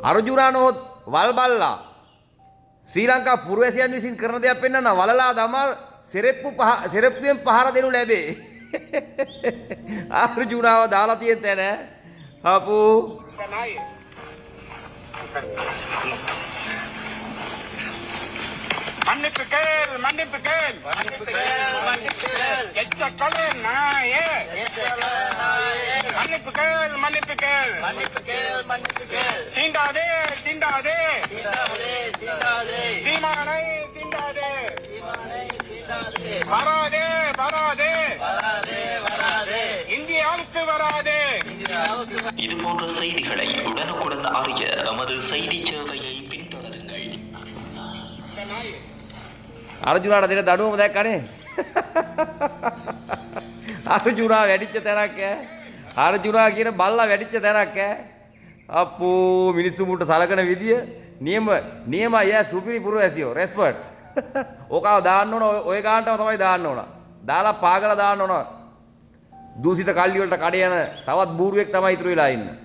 අර්ජුනානොත් වල් බල්ලා ශ්‍රී ලංකා පුරවැසියන් විසින් කරන දෙයක් පෙන්වන්න වලලා දමා සෙරෙප්පුවෙන් පහර දෙනු ලැබේ. අර්ජුනාව දාලා තියෙන තැන අපෝ மன்னிப்புகள் எச்சக்கலை நாயே மன்னிப்புகள் சீண்டாதே சீமானை சீண்டாதே வராதே இந்தியாவுக்கு வராதே. இது போன்ற செய்திகளை உடனுக்குடன் அறிய எமது செய்தி சேவையை பின்தொடருங்கள். අර්ජුනාට දෙන දඩුවම දැක්කනේ. අර්ජුනා වැඩිච්ච තැනක් ඈ. අර්ජුනා කියන බල්ලා වැඩිච්ච තැනක් ඈ. අපෝ මිනිස්සු මුට සලකන විදිය නියම අය සුපිරි පුරවැසියෝ රෙස්පෙක්ට්. ඕකව දාන්න ඕන ඔය ගානටම තමයි දාන්න ඕන. දාලා පාගලා දාන්න ඕන. දූෂිත කල්ලි වලට කඩේ යන තවත් බූරුවෙක් තමයි ඉතුරු වෙලා ඉන්නේ.